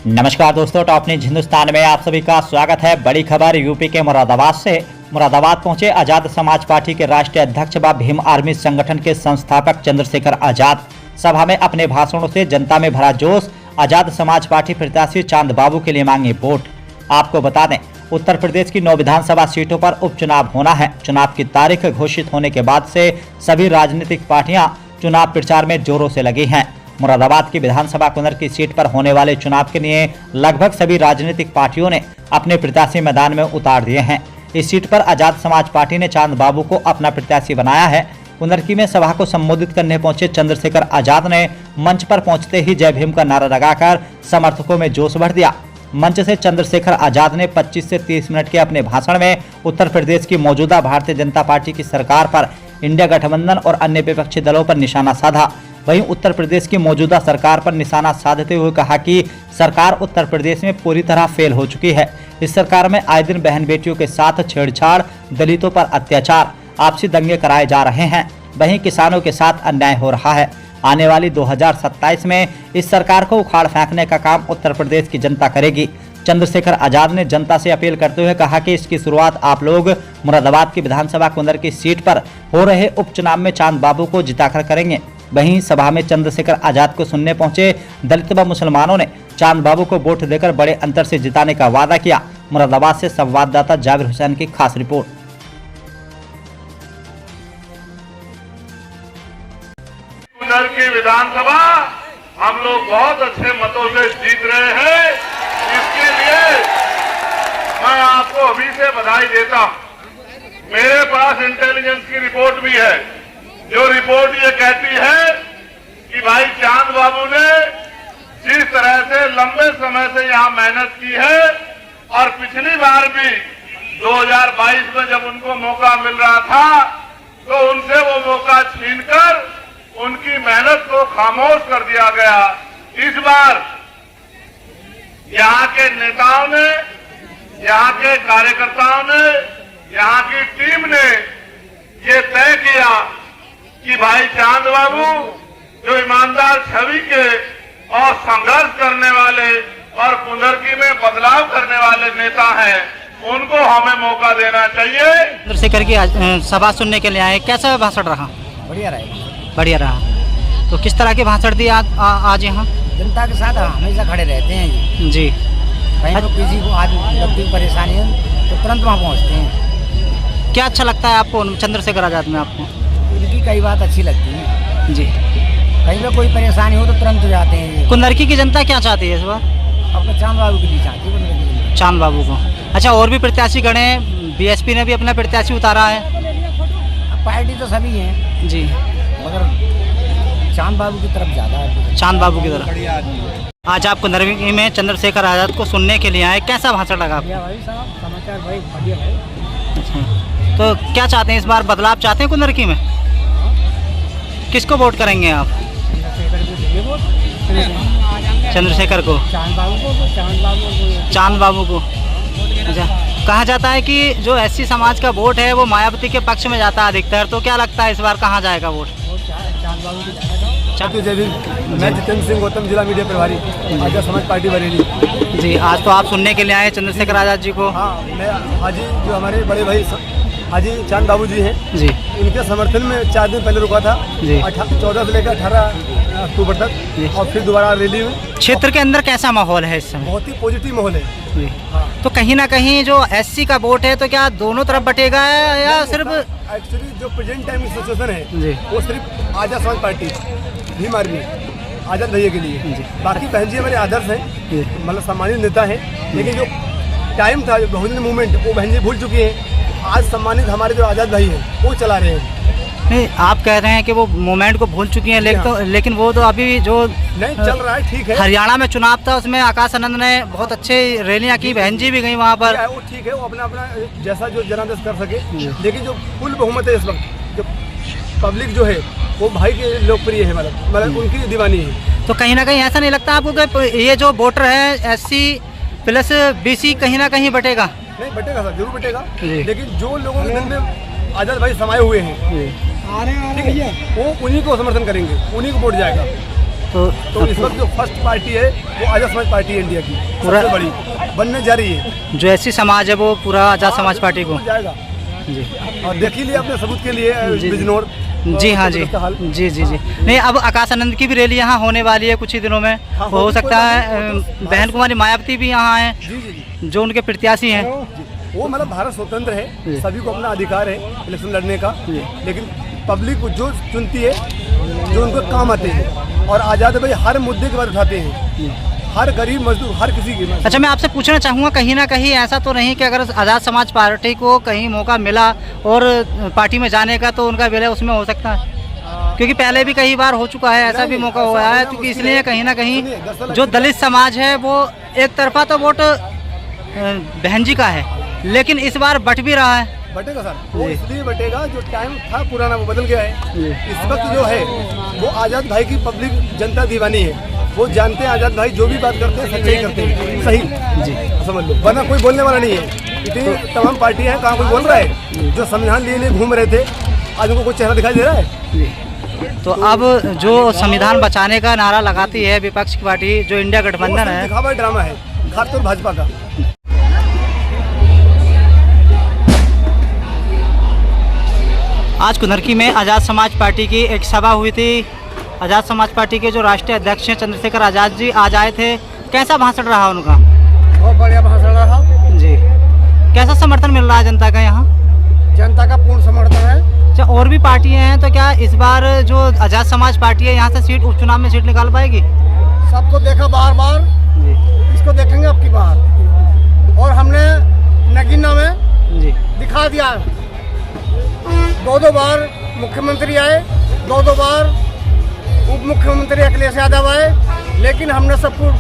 नमस्कार दोस्तों, top news Hindustan में आप सभी का स्वागत है। बड़ी खबर यूपी के मुरादाबाद से। मुरादाबाद पहुंचे आजाद समाज पार्टी के राष्ट्रीय अध्यक्ष व भीम आर्मी संगठन के संस्थापक चंद्रशेखर आजाद। सभा में अपने भाषणों से जनता में भरा जोश। आजाद समाज पार्टी प्रत्याशी चांद बाबू के लिए मांगे वोट। आपको बता दें, उत्तर प्रदेश की 9 विधानसभा सीटों पर उपचुनाव होना है। चुनाव की तारीख घोषित होने के बाद से सभी राजनीतिक पार्टियां चुनाव प्रचार में जोरों से लगी हैं। मुरादाबाद की विधानसभा कुंदर की सीट पर होने वाले चुनाव के लिए लगभग सभी राजनीतिक पार्टियों ने अपने प्रत्याशी मैदान में उतार दिए हैं। इस सीट पर आजाद समाज पार्टी ने चांद बाबू को अपना प्रत्याशी बनाया है। कुंदरकी में सभा को संबोधित करने पहुंचे चंद्रशेखर आजाद ने मंच पर पहुंचते ही जय भीम का नारा लगाकर समर्थकों में जोश भर दिया। मंच से चंद्रशेखर आजाद ने 25 से 30 मिनट के अपने भाषण में उत्तर प्रदेश की मौजूदा भारतीय जनता पार्टी की सरकार पर, इंडिया गठबंधन और अन्य विपक्षी दलों पर निशाना साधा। वहीं उत्तर प्रदेश की मौजूदा सरकार पर निशाना साधते हुए कहा कि सरकार उत्तर प्रदेश में पूरी तरह फेल हो चुकी है। इस सरकार में आए दिन बहन बेटियों के साथ छेड़छाड़, दलितों पर अत्याचार, आपसी दंगे कराए जा रहे हैं। वहीं किसानों के साथ अन्याय हो रहा है। आने वाली 2027 में इस सरकार को उखाड़ फेंकने का काम उत्तर प्रदेश की जनता करेगी। चंद्रशेखर आजाद ने जनता से अपील करते हुए कहा कि इसकी शुरुआत आप लोग मुरादाबाद की विधानसभा कुंदर की सीट पर हो रहे उपचुनाव में चांद बाबू को जिताकर करेंगे। वहीं सभा में चंद्रशेखर आजाद को सुनने पहुंचे दलित व मुसलमानों ने चांद बाबू को वोट देकर बड़े अंतर से जिताने का वादा किया। मुरादाबाद से संवाददाता जाबिर हुसैन की खास रिपोर्ट। कुंदर की विधानसभा हम लोग बहुत अच्छे मतों से जीत रहे हैं। इसके लिए मैं आपको अभी से बधाई देता हूं। मेरे पास इंटेलिजेंस की रिपोर्ट भी है, जो रिपोर्ट ये कहती है कि भाई चांद बाबू ने जिस तरह से लंबे समय से यहां मेहनत की है और पिछली बार भी 2022 में जब उनको मौका मिल रहा था तो उनसे वो मौका छीनकर उनकी मेहनत को खामोश कर दिया गया। इस बार यहाँ के नेताओं ने, यहाँ के कार्यकर्ताओं ने, यहाँ की टीम ने ये तय किया कि भाई चांद बाबू जो ईमानदार छवि के और संघर्ष करने वाले और कुंदरकी में बदलाव करने वाले नेता हैं, उनको हमें मौका देना चाहिए। चंद्रशेखर की सभा सुनने के लिए आए, कैसा भाषण रहा? बढ़िया रहा। तो किस तरह के भाषण दिए आज यहाँ? जनता के साथ हमेशा खड़े रहते हैं जी। कहीं तो किसी को आज जब भी परेशानी है तो तुरंत वहाँ पहुँचते हैं। क्या अच्छा लगता है आपको चंद्रशेखर आजाद में? आपको उनकी कई बात अच्छी लगती है जी। कहीं पे कोई परेशानी हो तो तुरंत जाते हैं। कुंदरकी की जनता क्या चाहती है इस बार? अपने चांद बाबू के लिए चाहती है। चांद बाबू को। अच्छा, और भी प्रत्याशी गणे हैं, बीएसपी ने भी अपना प्रत्याशी उतारा है। पार्टी तो सभी है जी, मगर चांद बाबू की तरफ ज्यादा है। चांद बाबू की तरफ। आज आप कुंदरकी में चंद्रशेखर आजाद को सुनने के लिए आए, कैसा भाषण लगा आपको? भाई साहब, समाचार भाई बढ़िया है। अच्छा, तो क्या चाहते हैं इस बार? बदलाव चाहते हैं कुंदरकी में? किसको वोट करेंगे आप? चंद्रशेखर को। चांद बाबू को। अच्छा, कहा जाता है कि जो एससी समाज का वोट है वो मायावती के पक्ष में जाता है अधिकतर, तो क्या लगता है इस बार कहाँ जाएगा वोट? मैं जितेंद्र सिंह गौतम, जिला मीडिया प्रभारी, आजाद समाज पार्टी बरेली जी। आज तो आप सुनने के लिए आए चंद्रशेखर आजाद जी को। हाँ, मैं हाजी जो हमारे बड़े भाई हाजी चांद बाबू जी हैं जी, उनके समर्थन में 4 दिन पहले रुका था जी। 14 से लेकर 18 अक्टूबर तक, और फिर दोबारा रैली में। क्षेत्र के अंदर कैसा माहौल है इस समय? बहुत ही पॉजिटिव माहौल है जी। हाँ। तो कहीं ना कहीं जो एससी का वोट है तो क्या दोनों तरफ बटेगा या सिर्फ? एक्चुअली जो प्रेजेंट टाइम की सिचुएशन है जी, वो सिर्फ आजाद समाज पार्टी, भीम आर्मी, आजाद भैया के लिए। बाकी बहन जी हमारे आदर्श हैं, मतलब सम्मानित नेता हैं, लेकिन जो टाइम था, जो बहुजन मूवमेंट, वो बहन जी भूल चुकी है। आज सम्मानित हमारे जो आजाद भाई हैं वो चला रहे हैं। नहीं, आप कह रहे हैं कि वो मूवमेंट को भूल चुकी हैं, लेकिन वो तो अभी जो नहीं चल रहा है, ठीक है। हरियाणा में चुनाव था उसमें आकाश आनंद ने बहुत अच्छे रैलियां की, बहन जी भी गई वहाँ पर। वो ठीक है, वो अपना अपना जैसा जो जनादेश कर सके, लेकिन जो फुल बहुमत है इस वक्त, जो पब्लिक जो है वो भाई के लोकप्रिय है, मतलब उनकी दीवानी है। तो कहीं ना कहीं ऐसा नहीं लगता आपको कि ये जो वोटर है एससी प्लस बीसी कहीं ना कहीं बटेगा? नहीं बटेगा सर, जरूर बटेगा, लेकिन जो लोगों के दिल में आजाद भाई समाये हुए हैं, ठीक है, वो उन्हीं को समर्थन करेंगे, उन्हीं को वोट जाएगा। तो इस वक्त जो फर्स्ट पार्टी है वो आजाद समाज पार्टी है इंडिया की, पूरा- सबसे बड़ी बनने जा रही है। जो एससी समाज है वो पूरा आजाद समाज पार्टी को जाएगा जी और देख ही लिया अपने सबूत के लिए जी। बिजनौर जी हाँ जी का हाल। जी जी जी नहीं, अब आकाश आनंद की भी रैली यहाँ होने वाली है कुछ ही दिनों में। हाँ, हो होगी, सकता कोई है बात नहीं। बहन कुमारी मायावती भी यहाँ हैं, जी जी जी जो उनके प्रत्याशी हैं। वो मतलब भारत स्वतंत्र है, जी। सभी को अपना अधिकार है इलेक्शन लड़ने का, जी। लेकिन पब्लिक को जो चुनती है जो उनको काम आते हैं, और आज़ाद भाई हर मुद्दे के बाद उठाते हैं, हर गरीब मजदूर हर किसी की। अच्छा, मैं आपसे पूछना चाहूँगा, कहीं ना कहीं ऐसा तो नहीं कि अगर आज़ाद समाज पार्टी को कहीं मौका मिला और पार्टी में जाने का तो उनका विलय उसमें हो सकता है? क्योंकि पहले भी कई बार हो चुका है, ऐसा भी मौका हुआ है, क्योंकि इसलिए कहीं ना कहीं जो दलित समाज है वो एक तरफा तो वोट बहन जी का है, लेकिन इस बार बट भी रहा है। बटेगा सर, वो इसलिए बटेगा जो टाइम था पुराना वो बदल गया है। इस वक्त जो है वो आज़ाद भाई की पब्लिक जनता दीवानी है, वो जानते हैं आज़ाद भाई जो भी बात करते हैं सच्चाई करते हैं, सही जी समझ लो, वरना कोई बोलने वाला नहीं है। इतनी तमाम पार्टियां हैं, कहाँ कोई बोल रहा है? जो संविधान लिए घूम रहे थे आज उनको कोई चेहरा दिखाई दे रहा है? तो अब जो संविधान बचाने का नारा लगाती है विपक्ष की पार्टी जो इंडिया गठबंधन है, दिखावा ड्रामा है, खासतौर भाजपा का। आज कुनरकी में आज़ाद समाज पार्टी की एक सभा हुई थी। आज़ाद समाज पार्टी के जो राष्ट्रीय अध्यक्ष हैं चंद्रशेखर आज़ाद जी आज आए थे। कैसा भाषण रहा उनका? बहुत बढ़िया भाषण रहा जी। कैसा समर्थन मिल रहा है जनता का यहाँ? जनता का पूर्ण समर्थन है। अच्छा, और भी पार्टियां हैं तो क्या इस बार जो आज़ाद समाज पार्टी है यहाँ से सीट उपचुनाव में सीट निकाल पाएगी? सबको देखा बार बार, इसको देखेंगे अब की बार। और हमने नगीना में जी दिखा दिया, दो बार मुख्यमंत्री आए, दो बार उप मुख्यमंत्री अखिलेश यादव आए, लेकिन हमने सबको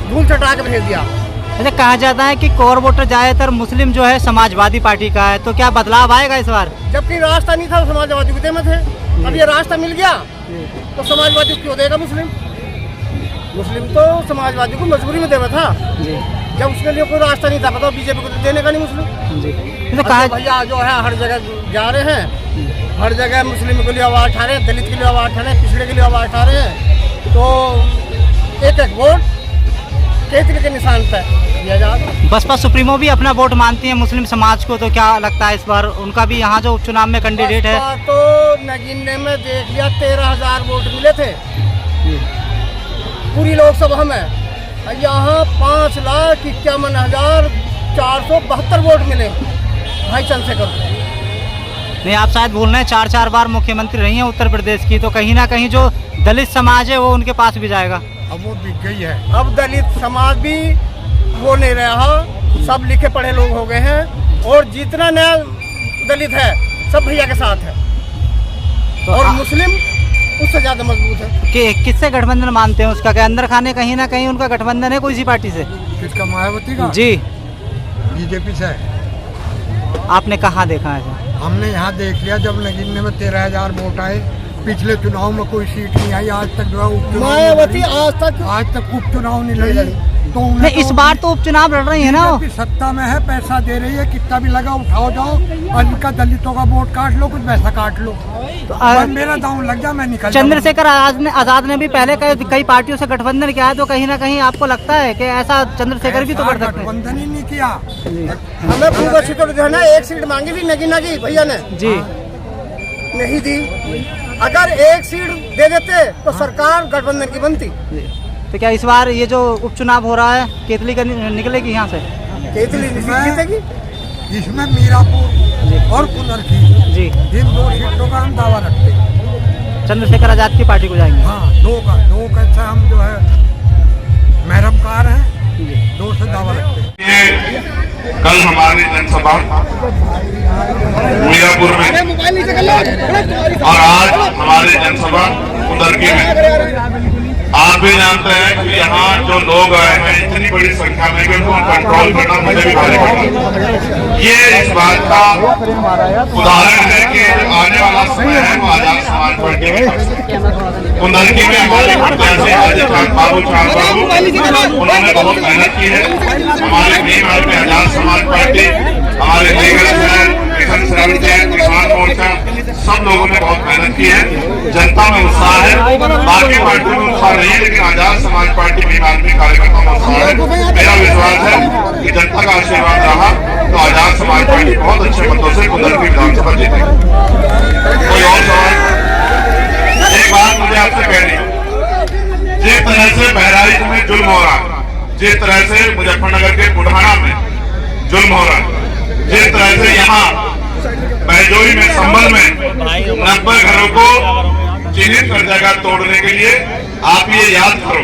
धूल चटा के भेज दिया। अच्छा, कहा जाता है कि कोर वोटर ज़्यादातर मुस्लिम जो है समाजवादी पार्टी का है, तो क्या बदलाव आएगा इस बार? जबकि रास्ता नहीं था, समाजवादी विदे में थे, अब ये रास्ता मिल गया तो समाजवादी क्यों देगा मुस्लिम? मुस्लिम तो समाजवादी को मजबूरी में देना था, जी जब उसके लिए कोई रास्ता नहीं था, बताओ बीजेपी को तो देने का नहीं मुस्लिम। जी। तो कहा भैया जो है हर जगह जा रहे हैं, हर जगह मुस्लिम के लिए आवाज़ उठा रहे हैं, दलित के लिए आवाज़ उठा रहे हैं, पिछड़े के लिए आवाज़ उठा रहे हैं, तो एक एक वोट केतली के निशान पर दिया जाएगा। बसपा सुप्रीमो भी अपना वोट मानती है मुस्लिम समाज को, तो क्या लगता है इस बार उनका भी यहाँ जो उपचुनाव में कैंडिडेट है? बसपा तो नगीने में देख लिया 13,000 वोट मिले थे पूरी लोकसभा में, यहाँ 5,51,472 वोट मिले भाई चंद्रशेखर। नहीं, आप शायद बोल रहे हैं 4 बार मुख्यमंत्री रही हैं उत्तर प्रदेश की, तो कहीं ना कहीं जो दलित समाज है वो उनके पास भी जाएगा। अब वो बिक गई है, अब दलित समाज भी वो नहीं रहा, सब लिखे पढ़े लोग हो गए हैं, और जितना नया दलित है सब भैया के साथ है, तो और मुस्लिम उससे ज्यादा मजबूत है। कि किससे गठबंधन मानते हैं उसका? क्या अंदर खाने कहीं ना कहीं उनका गठबंधन है कोई सी पार्टी से? किसका? मायावती का? जी। बीजेपी से। आपने कहाँ देखा है? हमने यहाँ देख लिया, जब नगीने में 13,000 वोट आए, पिछले चुनाव में कोई सीट नहीं आई, आज तक जो है उपचुनाव मायावती आज तक उपचुनाव नहीं लड़ी, तो नहीं, इस बार तो उपचुनाव लड़ रही है ना वो। सत्ता में है, पैसा दे रही है, कितना भी लगा उठाओ जाओ, और इनका दलितों का वोट काट लो, कुछ पैसा काट लो, तो मेरा दांव लग जा, मैं निकल चंद्रशेखर आजाद ने भी पहले कई पार्टियों से गठबंधन किया है, तो कहीं ना कहीं आपको लगता है कि ऐसा चंद्रशेखर भी तो कर सकते हैं? गठबंधन ही नहीं किया। हमें पूर्व सीटों जो है ना, एक सीट मांगी थी नगीना की भैया ने, जी नहीं दी। अगर एक सीट दे देते तो सरकार गठबंधन की बनती। तो क्या इस बार ये जो उपचुनाव हो रहा है केतली का निकलेगी यहाँ से? केतली जीतेगी, इसमें मीरापुर और कुनरकी जी इन 2 सीटों का हम दावा रखते हैं। चंद्रशेखर आजाद की पार्टी को जाएंगे? हाँ, 2 का अच्छा हम जो है महरमकार हैं, 2 से दावा रखते हैं। कल हमारी जनसभा मीरापुर में और आज हमारी जनसभा कुनरकी में। आप भी जानते हैं कि यहाँ जो लोग आए हैं इतनी बड़ी संख्या में कि उनको कंट्रोल करना मुझे भी भारी पड़ा। ये इस बात का उदाहरण है कि आने वाला समय है वो आजाद समाज पार्टी के कुनरकी में हमारे प्रत्याशी बाबू उन्होंने बहुत मेहनत की है। हमारे टीम में आजाद समाज पार्टी, हमारे लीगल है, किसान समिति है, किसान मोर्चा, सब लोगों ने बहुत मेहनत की है। जनता में उत्साह है। बाकी पार्टियों में उत्साह नहीं है, लेकिन आजाद समाज पार्टी भीम आर्मी कार्यकर्ताओं में उत्साह है। मेरा विश्वास है कि जनता का आशीर्वाद रहा तो आजाद समाज पार्टी बहुत अच्छे मतों से कुंदर की विधानसभा जीतेगी। कोई और सवाल? एक बात मुझे आपसे कहनी है, जिस तरह से बहराइच में जुल्म हो रहा है, जिस तरह से मुजफ्फरनगर के बुढ़ाना में जुल्म हो रहा है, जिस तरह से यहाँ बहजोई में संभल में 90 घरों को चिन्हित कर जगह तोड़ने के लिए आप ये याद करो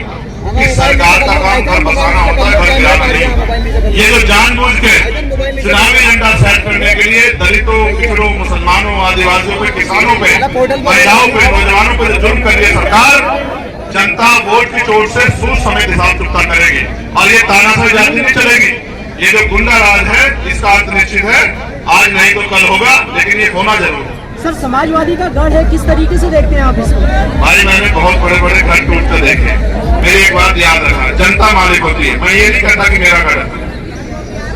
कि सरकार का काम घर बसाना होता है, घर गिराना नहीं। ये जो जानबूझ के चुनावी एजेंडा सेट करने के लिए दलितों, पिछड़ों, मुसलमानों, आदिवासियों पे, किसानों पे, महिलाओं पे, नौजवानों पे जो जुल्म कर रही है सरकार, जनता वोट की चोट से सूद समेत हिसाब चुकता करेगी और ये तानाशाही जाती नहीं चलेगी। ये जो गुंडा राज है इसका अंत निश्चित है, आज नहीं तो कल होगा, लेकिन ये होना जरूर है। सर, समाजवादी का गढ़ है, किस तरीके से देखते हैं आप इसको? भाई मैंने बहुत बड़े बड़े घर टूटते देखे। मेरी एक बात याद रखना, जनता मालिक होती है। मैं ये नहीं कहता कि मेरा घर है,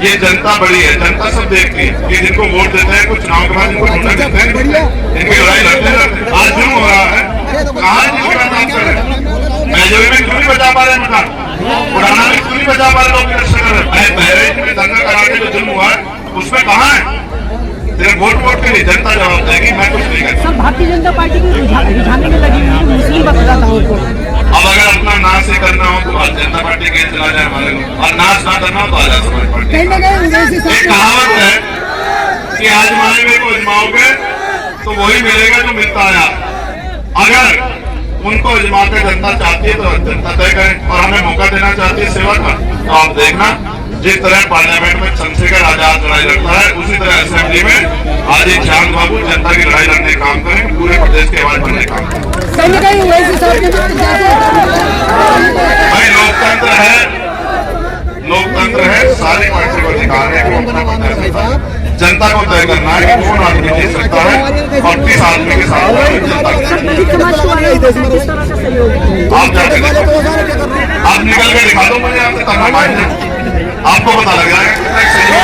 ये जनता बड़ी है, जनता सब देखती है कि जिनको वोट देते हैं, कुछ चुनाव के बाद इनको ढूंढने देते हैं, इनकी लड़ाई लड़ते रहते हैं। आज जुल्म हो रहा है, कहाँ जिसकी बात आप कर रहे हैं? मैजोरी में क्यों नहीं बचा पा रहे मकान, पुराना में क्यों नहीं बचा पा रहे लोग की रक्षा कर रहे? बहराइच में दंगा करा के जो जुल्म हुआ है उसमें कहाँ है? सिर्फ वोट के लिए जनता जवाब देगी, मैं कुछ नहीं करता। सर, भारतीय जनता पार्टी को रिझाने में लगी हुई है मुस्लिम मतदाताओं को। अब अगर अपना नाश ही करना हो तो भारतीय जनता पार्टी के चला जाए हमारे लोग, और नाश ना करना हो तो आजाद समाज पार्टी। एक कहावत है कि आजमाए में को आजमाओगे तो वही मिलेगा जो मिलता आया। अगर उनको आजमा के जनता चाहती है तो जनता तय करे, और हमें मौका देना चाहती है सेवा का, तो आप देखना जिस तरह पार्लियामेंट में चंद्रशेखर आजाद लड़ाई लड़ता है, उसी तरह असेंबली में आज चांद बाबू जनता की लड़ाई लड़ने काम करें, पूरे प्रदेश के आवाज बनने काम करें। भाई लोकतंत्र है, सारी पार्टी को अधिकार है कि अपना पता है, जनता को तय करना है कि कौन आदमी जीत सकता है और किस आदमी के साथ जनता आप निकल के दिखा दो मुझे, आपसे करना पाएंगे, आपको पता लग जाएगा कितना सहयोग।